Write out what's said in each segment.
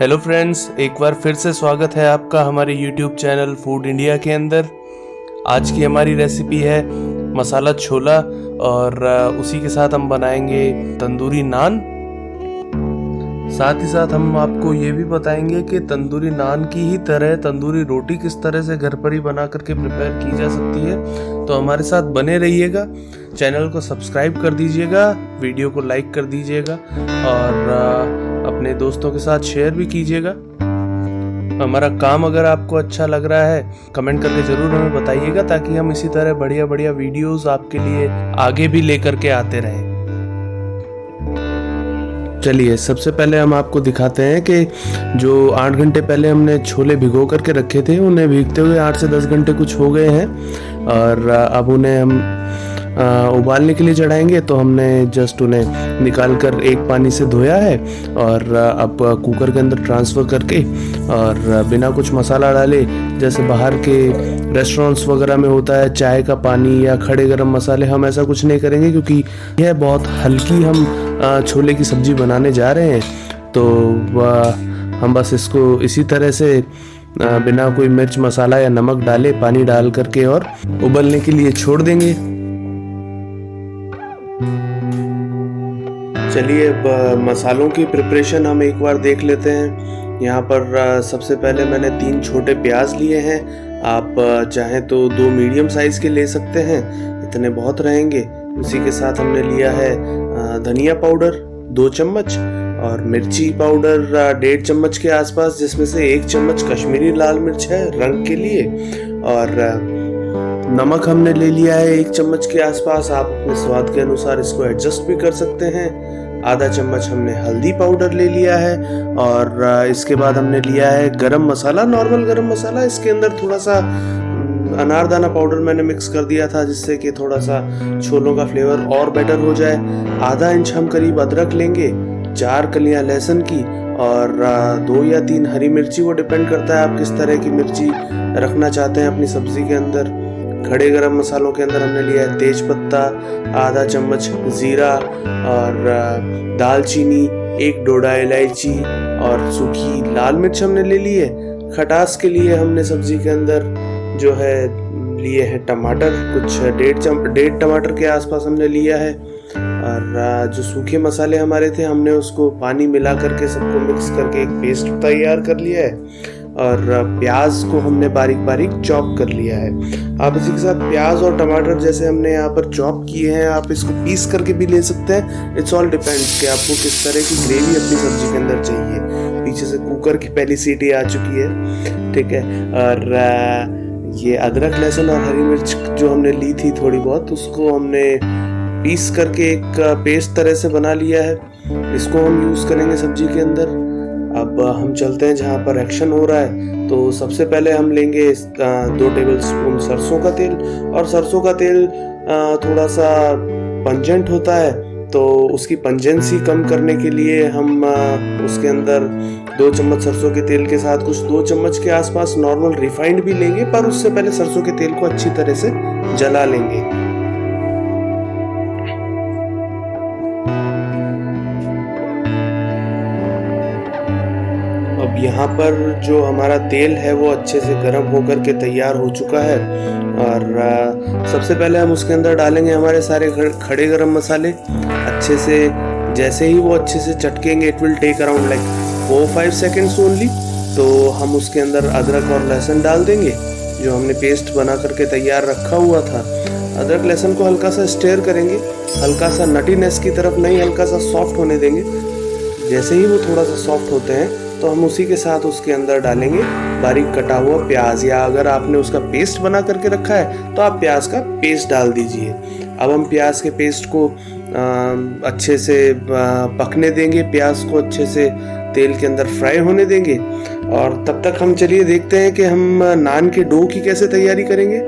Hello friends, एक बार फिर से स्वागत है आपका हमारे यूट्यूब चैनल फूड इंडिया के अंदर। आज की हमारी रेसिपी है मसाला छोला और उसी के साथ हम बनाएंगे तंदूरी नान। साथ ही साथ हम आपको ये भी बताएंगे कि तंदूरी नान की ही तरह तंदूरी रोटी किस तरह से घर पर ही बना करके प्रिपेयर की जा सकती है। तो हमारे साथ बने रहिएगा, चैनल को सब्सक्राइब कर दीजिएगा, वीडियो को लाइक कर दीजिएगा और अपने दोस्तों के साथ शेयर भी कीजिएगा। हमारा काम अगर आपको अच्छा लग रहा है कमेंट करके ज़रूर हमें बताइएगा, ताकि हम इसी तरह बढ़िया बढ़िया वीडियोस आपके लिए आगे भी लेकर के आते रहें। चलिए, सबसे पहले हम आपको दिखाते हैं कि जो 8 घंटे पहले हमने छोले भिगो करके रखे थे, उन्हें भीगते हुए 8 से 10 घंटे कुछ हो गए हैं और अब उन्हें हम उबालने के लिए चढ़ाएंगे। तो हमने जस्ट उन्हें निकाल कर एक पानी से धोया है और अब कुकर के अंदर ट्रांसफ़र करके और बिना कुछ मसाला डाले, जैसे बाहर के रेस्टोरेंट्स वगैरह में होता है चाय का पानी या खड़े गरम मसाले, हम ऐसा कुछ नहीं करेंगे क्योंकि यह बहुत हल्की हम छोले की सब्ज़ी बनाने जा रहे हैं। तो हम बस इसको इसी तरह से बिना कोई मिर्च मसाला या नमक डाले पानी डाल करके और उबलने के लिए छोड़ देंगे। चलिए, मसालों की प्रिपरेशन हम एक बार देख लेते हैं। यहाँ पर सबसे पहले मैंने 3 छोटे प्याज लिए हैं। आप चाहें तो 2 मीडियम साइज़ के ले सकते हैं, इतने बहुत रहेंगे। उसी के साथ हमने लिया है धनिया पाउडर 2 चम्मच और मिर्ची पाउडर 1.5 चम्मच के आसपास, जिसमें से 1 चम्मच कश्मीरी लाल मिर्च है रंग के लिए। और नमक हमने ले लिया है 1 चम्मच के आसपास, आप अपने स्वाद के अनुसार इसको एडजस्ट भी कर सकते हैं। आधा चम्मच हमने हल्दी पाउडर ले लिया है और इसके बाद हमने लिया है गरम मसाला, नॉर्मल गरम मसाला। इसके अंदर थोड़ा सा अनारदाना पाउडर मैंने मिक्स कर दिया था, जिससे कि थोड़ा सा छोलों का फ्लेवर और बेटर हो जाए। आधा इंच हम करीब अदरक लेंगे, 4 कलियां लहसुन की और 2 या 3 हरी मिर्ची, वो डिपेंड करता है आप किस तरह की मिर्ची रखना चाहते हैं अपनी सब्जी के अंदर। खड़े गरम मसालों के अंदर हमने लिया है तेज पत्ता, आधा चम्मच जीरा और दालचीनी, 1 डोडा इलायची और सूखी लाल मिर्च हमने ले ली है। खटास के लिए हमने सब्जी के अंदर जो है लिए हैं टमाटर, कुछ 1.5 टमाटर के आसपास हमने लिया है। और जो सूखे मसाले हमारे थे, हमने उसको पानी मिला करके सबको मिक्स करके एक पेस्ट तैयार कर लिया है। और प्याज को हमने बारीक बारीक चॉप कर लिया है। आप इसी के साथ प्याज और टमाटर जैसे हमने यहाँ पर चॉप किए हैं, आप इसको पीस करके भी ले सकते हैं। इट्स ऑल डिपेंड्स कि आपको किस तरह की ग्रेवी अपनी सब्जी के अंदर चाहिए। पीछे से कुकर की पहली सीटी आ चुकी है, ठीक है। और ये अदरक लहसुन और हरी मिर्च जो हमने ली थी थोड़ी बहुत, उसको हमने पीस करके एक पेस्ट तरह से बना लिया है। इसको हम यूज़ करेंगे सब्जी के अंदर। अब हम चलते हैं जहाँ पर एक्शन हो रहा है। तो सबसे पहले हम लेंगे 2 टेबलस्पून सरसों का तेल। और सरसों का तेल थोड़ा सा पंजेंट होता है, तो उसकी पंजेंसी कम करने के लिए हम उसके अंदर 2 चम्मच सरसों के तेल के साथ कुछ 2 चम्मच के आसपास नॉर्मल रिफाइंड भी लेंगे, पर उससे पहले सरसों के तेल को अच्छी तरह से जला लेंगे। अब यहाँ पर जो हमारा तेल है वो अच्छे से गर्म होकर के तैयार हो चुका है। और सबसे पहले हम उसके अंदर डालेंगे हमारे सारे खड़े गरम मसाले। अच्छे से जैसे ही वो अच्छे से चटकेंगे, it will take around like 4-5 seconds only, तो हम उसके अंदर अदरक और लहसुन डाल देंगे जो हमने पेस्ट बना करके तैयार रखा हुआ था। अदरक लहसुन को हल्का सा स्टेयर करेंगे, हल्का सा नटीनेस की तरफ नहीं, हल्का सा सॉफ्ट होने देंगे। जैसे ही वो थोड़ा सा सॉफ्ट होते हैं तो हम उसी के साथ उसके अंदर डालेंगे बारीक कटा हुआ प्याज, या अगर आपने उसका पेस्ट बना करके रखा है तो आप प्याज का पेस्ट डाल दीजिए। अब हम प्याज के पेस्ट को अच्छे से पकने देंगे, प्याज को अच्छे से तेल के अंदर फ्राई होने देंगे। और तब तक हम चलिए देखते हैं कि हम नान के डो की कैसे तैयारी करेंगे।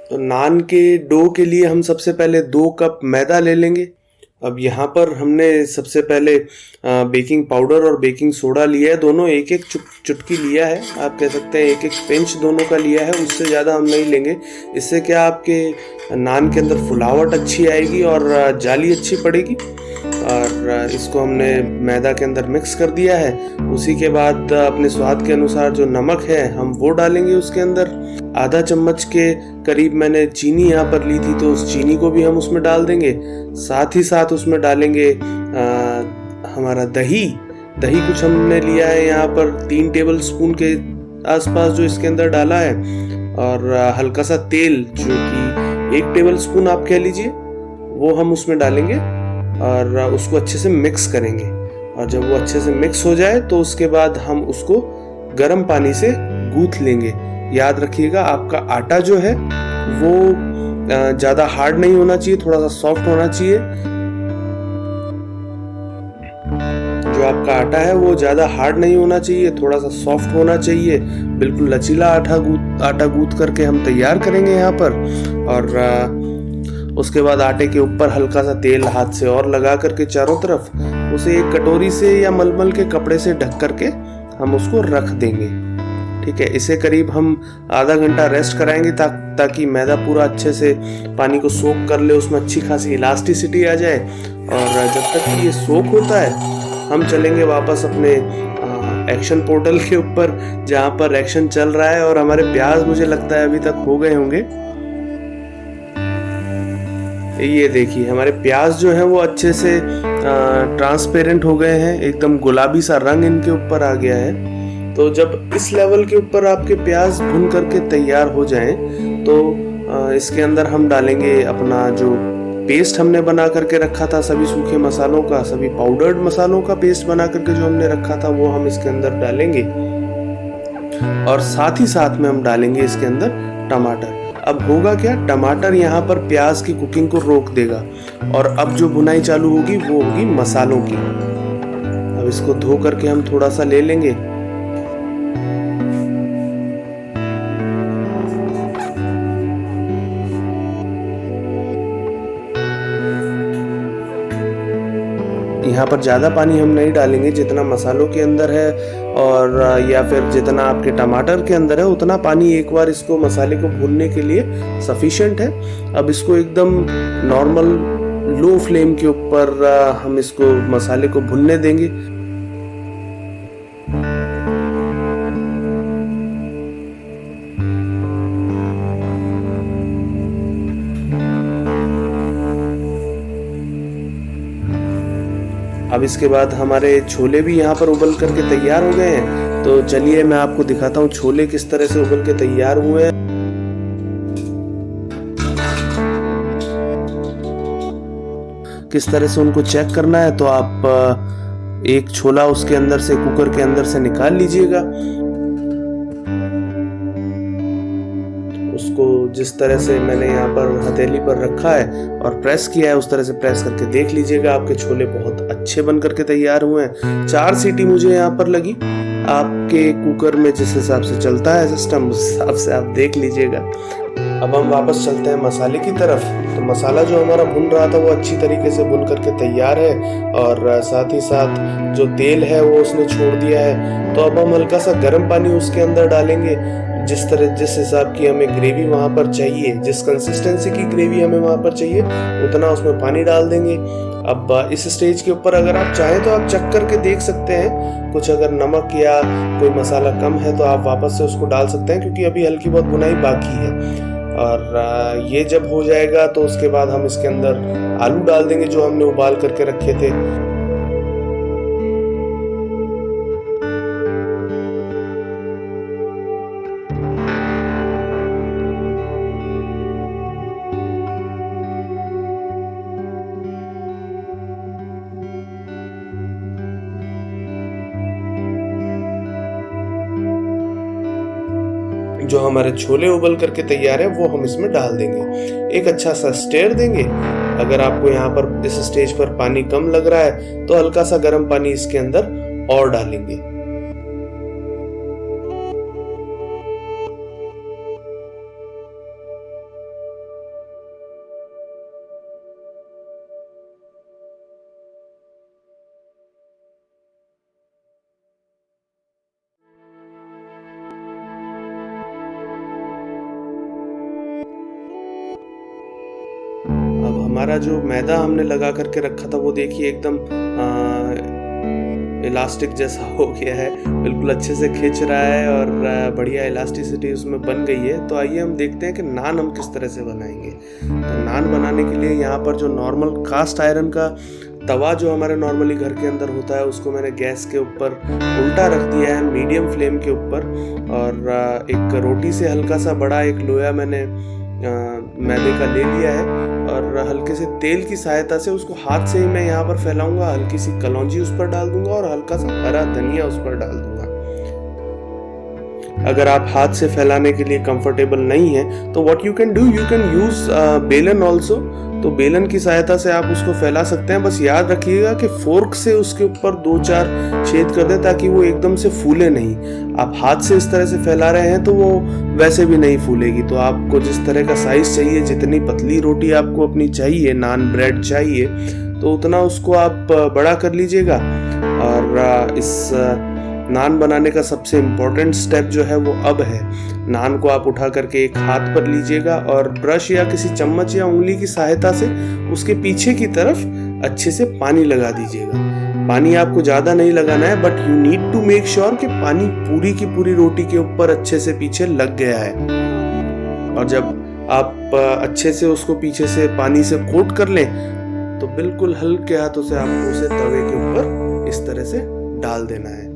तो नान के डो के लिए हम सबसे पहले 2 कप मैदा ले लेंगे अब यहाँ पर हमने सबसे पहले बेकिंग पाउडर और बेकिंग सोडा लिया है, दोनों एक एक चुटकी लिया है। आप कह सकते हैं एक एक पिंच दोनों का लिया है, उससे ज़्यादा हम नहीं लेंगे। इससे क्या आपके नान के अंदर फुलावट अच्छी आएगी और जाली अच्छी पड़ेगी। और इसको हमने मैदा के अंदर मिक्स कर दिया है। उसी के बाद अपने स्वाद के अनुसार जो नमक है हम वो डालेंगे उसके अंदर। आधा चम्मच के करीब मैंने चीनी यहाँ पर ली थी, तो उस चीनी को भी हम उसमें डाल देंगे। साथ ही साथ उसमें डालेंगे हमारा दही कुछ हमने लिया है यहाँ पर 3 टेबल स्पून के आसपास जो इसके अंदर डाला है। और हल्का सा तेल जो कि 1 टेबल स्पून आप कह लीजिए, वो हम उसमें डालेंगे और उसको अच्छे से मिक्स करेंगे। और जब वो अच्छे से मिक्स हो जाए तो उसके बाद हम उसको गर्म पानी से गूंथ लेंगे। याद रखिएगा आपका आटा जो है वो ज़्यादा हार्ड नहीं होना चाहिए, थोड़ा सा सॉफ्ट होना चाहिए। जो आपका आटा है वो ज़्यादा हार्ड नहीं होना चाहिए, थोड़ा सा सॉफ्ट होना चाहिए। बिल्कुल लचीला आटा गूंथ करके हम तैयार करेंगे यहाँ पर। और उसके बाद आटे के ऊपर हल्का सा तेल हाथ से और लगा करके चारों तरफ उसे एक कटोरी से या मलमल के कपड़े से ढक करके हम उसको रख देंगे। ठीक है, इसे करीब हम आधा घंटा रेस्ट कराएंगे ताकि मैदा पूरा अच्छे से पानी को सोख कर ले, उसमें अच्छी खासी इलास्टिसिटी आ जाए। और जब तक ये सोख होता है हम चलेंगे वापस अपने एक्शन पोर्टल के ऊपर जहाँ पर एक्शन चल रहा है। और हमारे प्याज मुझे लगता है अभी तक हो गए होंगे। ये देखिए हमारे प्याज जो है वो अच्छे से ट्रांसपेरेंट हो गए हैं, एकदम गुलाबी सा रंग इनके ऊपर आ गया है। तो जब इस लेवल के ऊपर आपके प्याज भुन करके तैयार हो जाएं तो इसके अंदर हम डालेंगे अपना जो पेस्ट हमने बना करके रखा था, सभी सूखे मसालों का, सभी पाउडर्ड मसालों का पेस्ट बना करके जो हमने रखा था वो हम इसके अंदर डालेंगे। और साथ ही साथ में हम डालेंगे इसके अंदर टमाटर। अब होगा क्या, टमाटर यहाँ पर प्याज की कुकिंग को रोक देगा और अब जो भुनाई चालू होगी वो होगी मसालों की। अब इसको धो करके हम थोड़ा सा ले लेंगे। यहाँ पर ज़्यादा पानी हम नहीं डालेंगे, जितना मसालों के अंदर है और या फिर जितना आपके टमाटर के अंदर है उतना पानी एक बार इसको मसाले को भूनने के लिए सफिशिएंट है। अब इसको एकदम नॉर्मल लो फ्लेम के ऊपर हम इसको मसाले को भुनने देंगे। अब इसके बाद हमारे छोले भी यहाँ पर उबल करके तैयार हो गए हैं। तो चलिए मैं आपको दिखाता हूँ छोले किस तरह से उबल के तैयार हुए हैं। किस तरह से उनको चेक करना है, तो आप एक छोला उसके अंदर से, कुकर के अंदर से निकाल लीजिएगा। उसको जिस तरह से मैंने यहाँ पर हथेली पर रखा है और प्रेस किया है उस तरह से प्रेस करके देख लीजिएगा। आपके छोले बहुत अच्छे बन करके तैयार हुए हैं। 4 सीटी मुझे यहाँ पर लगी। आपके कुकर में जिस हिसाब से चलता है सिस्टम उस हिसाब से आप देख लीजिएगा। अब हम वापस चलते हैं मसाले की तरफ। तो मसाला जो हमारा भुन रहा था वो अच्छी तरीके से भुन करके तैयार है और साथ ही साथ जो तेल है वो उसने छोड़ दिया है। तो अब हम हल्का सा गर्म पानी उसके अंदर डालेंगे। जिस हिसाब की हमें ग्रेवी वहाँ पर चाहिए, जिस कंसिस्टेंसी की ग्रेवी हमें वहाँ पर चाहिए उतना उसमें पानी डाल देंगे। अब इस स्टेज के ऊपर अगर आप चाहें तो आप चख करके देख सकते हैं, कुछ अगर नमक या कोई मसाला कम है तो आप वापस से उसको डाल सकते हैं, क्योंकि अभी हल्की बहुत बुनाई बाकी है। और ये जब हो जाएगा तो उसके बाद हम इसके अंदर आलू डाल देंगे जो हमने उबाल करके रखे थे। जो हमारे छोले उबल करके तैयार है वो हम इसमें डाल देंगे। एक अच्छा सा स्टेयर देंगे। अगर आपको यहाँ पर इस स्टेज पर पानी कम लग रहा है तो हल्का सा गर्म पानी इसके अंदर और डालेंगे। हमारा जो मैदा हमने लगा करके रखा था वो देखिए एकदम इलास्टिक जैसा हो गया है, बिल्कुल अच्छे से खिंच रहा है और बढ़िया इलास्टिसिटी उसमें बन गई है। तो आइए हम देखते हैं कि नान हम किस तरह से बनाएंगे। तो नान बनाने के लिए यहाँ पर जो नॉर्मल कास्ट आयरन का तवा जो हमारे नॉर्मली घर के अंदर होता है उसको मैंने गैस के ऊपर उल्टा रख दिया है मीडियम फ्लेम के ऊपर, और एक रोटी से हल्का सा बड़ा एक लोया मैंने मैदे का ले लिया है, और हल्के से तेल की सहायता से उसको हाथ से ही मैं यहाँ पर फैलाऊंगा। हल्की सी कलौंजी उस पर डाल दूंगा और हल्का सा हरा धनिया उस पर डाल दूंगा। अगर आप हाथ से फैलाने के लिए कंफर्टेबल नहीं है तो what you can do, you can use बेलन ऑल्सो। तो बेलन की सहायता से आप उसको फैला सकते हैं। बस याद रखिएगा कि फोर्क से उसके ऊपर 2-4 छेद कर दें ताकि वो एकदम से फूले नहीं। आप हाथ से इस तरह से फैला रहे हैं तो वो वैसे भी नहीं फूलेगी। तो आपको जिस तरह का साइज चाहिए, जितनी पतली रोटी आपको अपनी चाहिए, नान ब्रेड चाहिए, तो उतना उसको आप बड़ा कर लीजिएगा। और इस नान बनाने का सबसे इम्पोर्टेंट स्टेप जो है वो अब है। नान को आप उठा करके एक हाथ पर लीजिएगा और ब्रश या किसी चम्मच या उंगली की सहायता से उसके पीछे की तरफ अच्छे से पानी लगा दीजिएगा। पानी आपको ज़्यादा नहीं लगाना है, but you need to make sure कि पानी पूरी की पूरी रोटी के ऊपर अच्छे से पीछे लग गया है। और जब आप अच्छे से उसको पीछे से पानी से कोट कर लें तो बिल्कुल हल्के हाथों से आपको उसे तवे के ऊपर इस तरह से डाल देना है।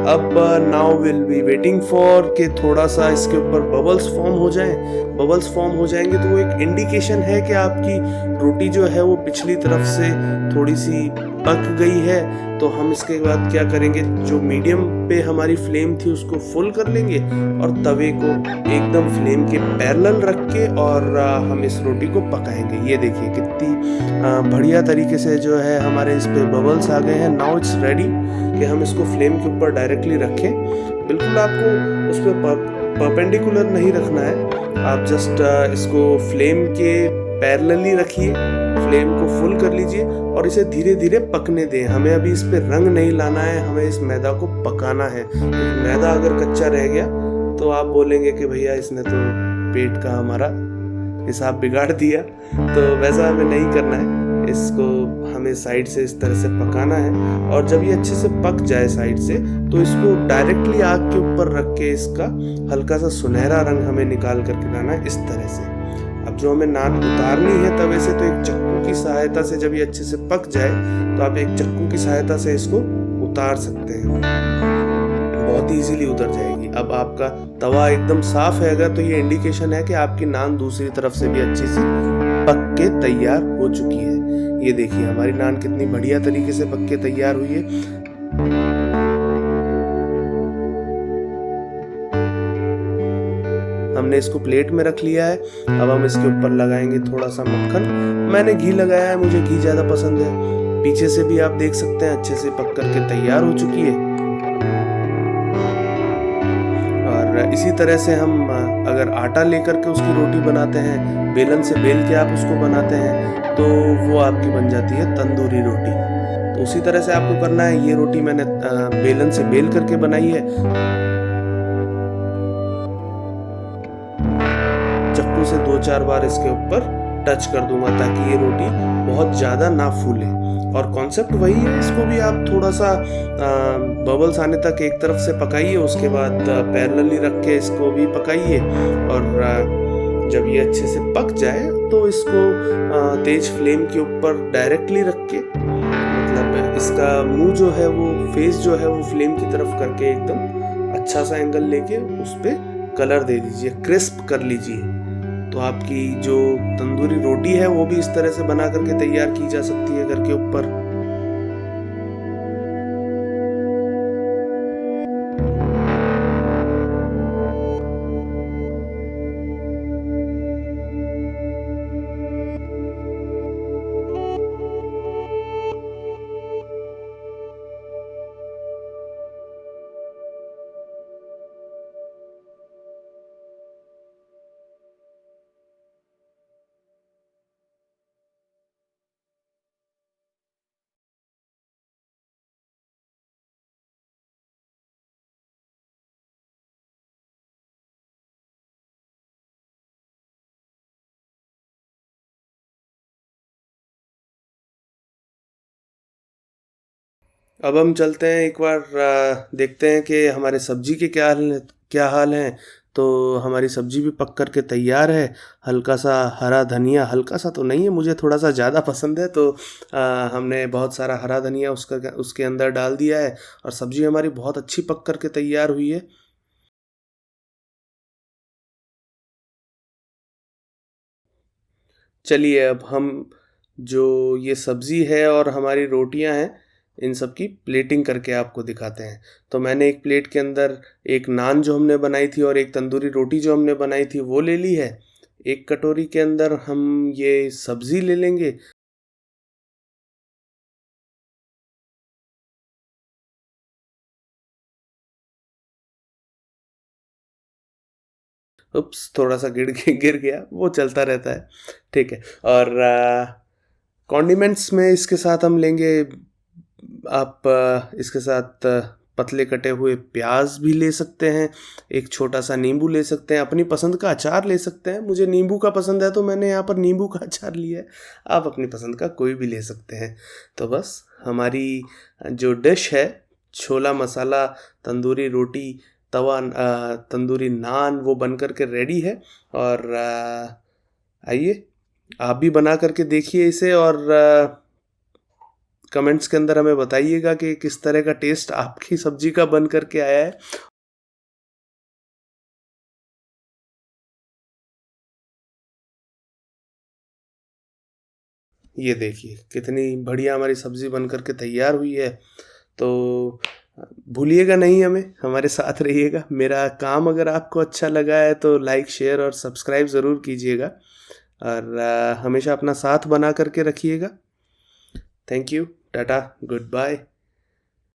अब now will be waiting for कि थोड़ा सा इसके ऊपर बबल्स फॉर्म हो जाएं। बबल्स फॉर्म हो जाएंगे तो वो एक इंडिकेशन है कि आपकी रोटी जो है वो पिछली तरफ से थोड़ी सी पक गई है। तो हम इसके बाद क्या करेंगे, जो मीडियम पे हमारी फ्लेम थी उसको फुल कर लेंगे और तवे को एकदम फ्लेम के पैरेलल रख के और हम इस रोटी को पकाएंगे। ये देखिए कितनी बढ़िया तरीके से जो है हमारे इस पे बबल्स आ गए हैं। नाउ इट्स रेडी कि हम इसको फ्लेम के ऊपर डायरेक्टली रखें। बिल्कुल आपको उस पर परपेंडिकुलर नहीं रखना है, आप जस्ट इसको फ्लेम के पैरेलली रखिए, फ्लेम को फुल कर लीजिए और इसे धीरे धीरे पकने दें। हमें अभी इस पे रंग नहीं लाना है, हमें इस मैदा को पकाना है। मैदा अगर कच्चा रह गया तो आप बोलेंगे कि भैया इसने तो पेट का हमारा हिसाब बिगाड़ दिया। तो वैसा हमें नहीं करना है, इसको हमें साइड से इस तरह से पकाना है। और जब ये अच्छे से पक जाए साइड से तो इसको डायरेक्टली आग के ऊपर रख के इसका हल्का सा सुनहरा रंग हमें निकाल करके लाना है इस तरह से। अब जो हमें नान उतारनी है तवे से, तो एक चक्कू की सहायता से जब ये अच्छे से पक जाए तो आप एक चक्कू की सहायता से इसको उतार सकते हैं, बहुत ही इजीली उतर जाएगी। अब आपका तवा एकदम साफ है अगर, तो ये इंडिकेशन है कि आपकी नान दूसरी तरफ से भी अच्छी सी पक के तैयार हो चुकी है। ये देखिए हमारी नान कितनी बढ़िया तरीके से पक के तैयार हुई है। हमने इसको प्लेट में रख लिया है। अब हम इसके ऊपर लगाएंगे थोड़ा सा मक्खन। मैंने घी लगाया है, मुझे घी ज़्यादा पसंद है। पीछे से भी आप देख सकते हैं अच्छे से पक करके तैयार हो चुकी है। और इसी तरह से हम अगर आटा लेकर के उसकी रोटी बनाते हैं, बेलन से बेल के आप उसको बनाते हैं, तो वो आपकी बन जाती है तंदूरी रोटी। तो उसी तरह से आपको करना है। ये रोटी मैंने बेलन से बेल करके बनाई है। चक्कू से 2-4 बार इसके ऊपर टच कर दूंगा ताकि ये रोटी बहुत ज़्यादा ना फूले। और कॉन्सेप्ट वही है, इसको भी आप थोड़ा सा बबल्स आने तक एक तरफ से पकाइए, उसके बाद पैरेलली रख के इसको भी पकाइए। और जब ये अच्छे से पक जाए तो इसको तेज फ्लेम के ऊपर डायरेक्टली रख के, मतलब इसका मुंह जो है वो फेस जो है वो फ्लेम की तरफ करके एकदम अच्छा सा एंगल लेके उस पर कलर दे दीजिए, क्रिस्प कर लीजिए। तो आपकी जो तंदूरी रोटी है वो भी इस तरह से बना करके तैयार की जा सकती है घर के ऊपर। अब हम चलते हैं एक बार देखते हैं कि हमारे सब्जी के क्या हाल हैं। तो हमारी सब्जी भी पक कर के तैयार है। हल्का सा हरा धनिया, हल्का सा तो नहीं है, मुझे थोड़ा सा ज़्यादा पसंद है, तो हमने बहुत सारा हरा धनिया उसके अंदर डाल दिया है और सब्जी हमारी बहुत अच्छी पक कर के तैयार हुई है। चलिए अब हम जो ये सब्ज़ी है और हमारी रोटियां हैं, इन सब की प्लेटिंग करके आपको दिखाते हैं। तो मैंने एक प्लेट के अंदर एक नान जो हमने बनाई थी और एक तंदूरी रोटी जो हमने बनाई थी वो ले ली है। एक कटोरी के अंदर हम ये सब्ज़ी ले लेंगे। उप्स, थोड़ा सा गिर गया, वो चलता रहता है, ठीक है। और कॉन्डिमेंट्स में इसके साथ हम लेंगे, आप इसके साथ पतले कटे हुए प्याज भी ले सकते हैं, एक छोटा सा नींबू ले सकते हैं, अपनी पसंद का अचार ले सकते हैं। मुझे नींबू का पसंद है तो मैंने यहाँ पर नींबू का अचार लिया है। आप अपनी पसंद का कोई भी ले सकते हैं। तो बस हमारी जो डिश है, छोला मसाला तंदूरी रोटी तंदूरी नान, वो बन कर के रेडी है। और आइए आप भी बना करके देखिए इसे और कमेंट्स के अंदर हमें बताइएगा कि किस तरह का टेस्ट आपकी सब्जी का बन करके आया है। ये देखिए कितनी बढ़िया हमारी सब्जी बन करके तैयार हुई है। तो भूलिएगा नहीं, हमारे साथ रहिएगा। मेरा काम अगर आपको अच्छा लगा है तो लाइक शेयर और सब्सक्राइब ज़रूर कीजिएगा और हमेशा अपना साथ बना करके रखिएगा। Thank you, tata, good bye.